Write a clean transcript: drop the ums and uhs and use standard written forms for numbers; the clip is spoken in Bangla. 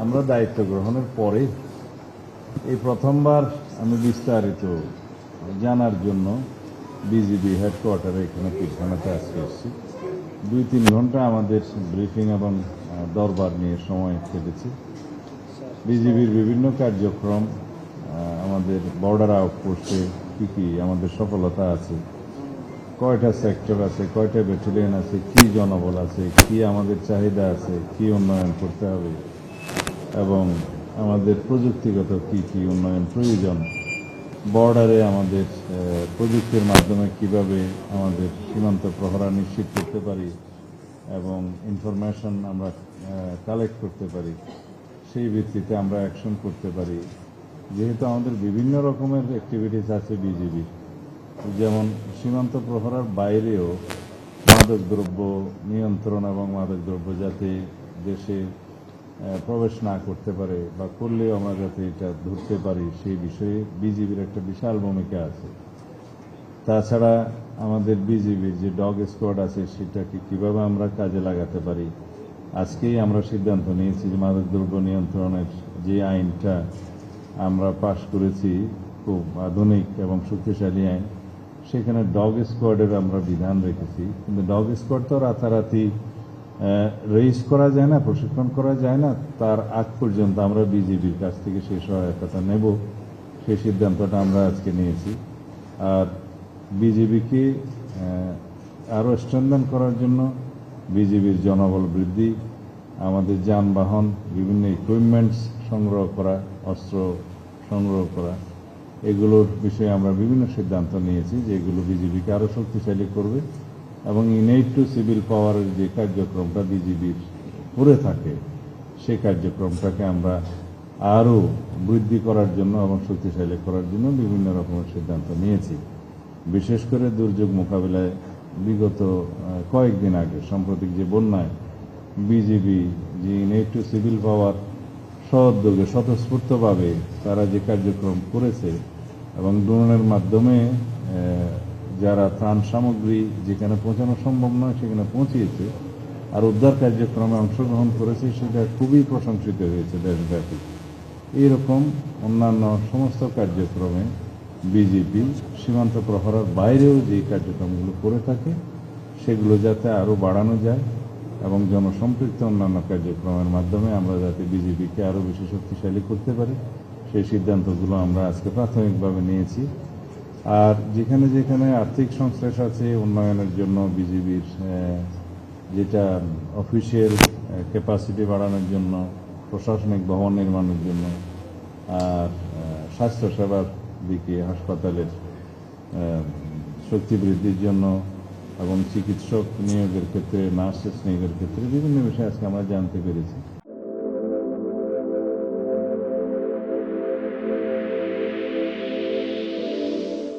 আমরা দায়িত্ব গ্রহণের পরে এই প্রথমবার আমি বিস্তারিত জানার জন্য বিজিবি হেডকোয়ার্টারে এখানে পিলখানাতে আজকে এসেছি। 2-3 ঘন্টা আমাদের ব্রিফিং এবং দরবার নিয়ে সময় কেটেছে। বিজিবির বিভিন্ন কার্যক্রম, আমাদের বর্ডার আউটপোস্টে কী কী আমাদের সফলতা আছে, কয়টা সেক্টর আছে, কয়টা ব্যাটালিয়ন আছে, কি জনবল আছে, কি আমাদের চাহিদা আছে, কি উন্নয়ন করতে হবে এবং আমাদের প্রযুক্তিগত কি কি উন্নয়ন প্রয়োজন, বর্ডারে আমাদের প্রযুক্তির মাধ্যমে কিভাবে আমাদের সীমান্ত প্রহরা নিশ্চিত করতে পারি এবং ইনফরমেশন আমরা কালেক্ট করতে পারি, সেই ভিত্তিতে আমরা অ্যাকশন করতে পারি। যেহেতু আমাদের বিভিন্ন রকমের অ্যাক্টিভিটিস আছে বিজিবি, যেমন সীমান্ত প্রহরার বাইরেও মাদকদ্রব্য নিয়ন্ত্রণ এবং মাদকদ্রব্য যাতে দেশে প্রবেশ না করতে পারে বা করলেও আমরা যাতে এটা ধরতে পারি, সেই বিষয়ে বিজিবির একটা বিশাল ভূমিকা আছে। তাছাড়া আমাদের বিজিবির যে ডগ স্কোয়াড আছে সেটাকে কিভাবে আমরা কাজে লাগাতে পারি। আজকেই আমরা সিদ্ধান্ত নিয়েছি যে মাদকদ্রব্য নিয়ন্ত্রণের যে আইনটা আমরা পাশ করেছি, খুব আধুনিক এবং শক্তিশালী আইন, সেখানে ডগ স্কোয়াডের আমরা বিধান রেখেছি। কিন্তু ডগ স্কোয়াড তো রাতারাতি রেজিস্ট করা যায় না, প্রশিক্ষণ করা যায় না। তার আগ পর্যন্ত আমরা বিজিবির কাছ থেকে সেই সহায়তাটা নেব, সেই সিদ্ধান্তটা আমরা আজকে নিয়েছি। আর বিজিবিকে আরও স্ট্রেনথেন করার জন্য বিজিবির জনবল বৃদ্ধি, আমাদের যানবাহন, বিভিন্ন ইকুইপমেন্টস সংগ্রহ করা, অস্ত্র সংগ্রহ করা, এগুলোর বিষয়ে আমরা বিভিন্ন সিদ্ধান্ত নিয়েছি যে এগুলো বিজিবিকে আরও শক্তিশালী করবে এবং ইনেট টু সিভিল পাওয়ারের যে কার্যক্রমটা বিজিবির করে থাকে সেই কার্যক্রমটাকে আমরা আরও বৃদ্ধি করার জন্য এবং শক্তিশালী করার জন্য বিভিন্ন রকমের সিদ্ধান্ত নিয়েছি। বিশেষ করে দুর্যোগ মোকাবিলায় বিগত কয়েকদিন আগে সাম্প্রতিক যে বন্যায় বিজিবি যে ইনেট টু সিভিল পাওয়ার সহযোগে স্বতঃস্ফূর্তভাবে তারা যে কার্যক্রম করেছে এবং ড্রোনের মাধ্যমে যারা ত্রাণ সামগ্রী যেখানে পৌঁছানো সম্ভব নয় সেখানে পৌঁছিয়েছে আর উদ্ধার কার্যক্রমে অংশগ্রহণ করেছে, সেটা খুবই প্রশংসিত হয়েছে দেশব্যাপী। এইরকম অন্যান্য সমস্ত কার্যক্রমে বিজিবি সীমান্ত প্রহরার বাইরেও যে কার্যক্রমগুলো করে থাকে সেগুলো যাতে আরও বাড়ানো যায় এবং জনসম্পৃক্ত অন্যান্য কার্যক্রমের মাধ্যমে আমরা যাতে বিজিবিকে আরও বেশি শক্তিশালী করতে পারি, সেই সিদ্ধান্তগুলো আমরা আজকে প্রাথমিকভাবে নিয়েছি। আর যেখানে যেখানে আর্থিক সংশ্লেষ আছে উন্নয়নের জন্য বিজিবির যেটা অফিসিয়াল ক্যাপাসিটি বাড়ানোর জন্য, প্রশাসনিক ভবন নির্মাণের জন্য, আর স্বাস্থ্যসেবার দিকে হাসপাতালের শক্তি বৃদ্ধির জন্য এবং চিকিৎসক নিয়োগের ক্ষেত্রে, নার্সেস নিয়োগের ক্ষেত্রে বিভিন্ন বিষয়ে আজকে আমরা জানতে পেরেছি।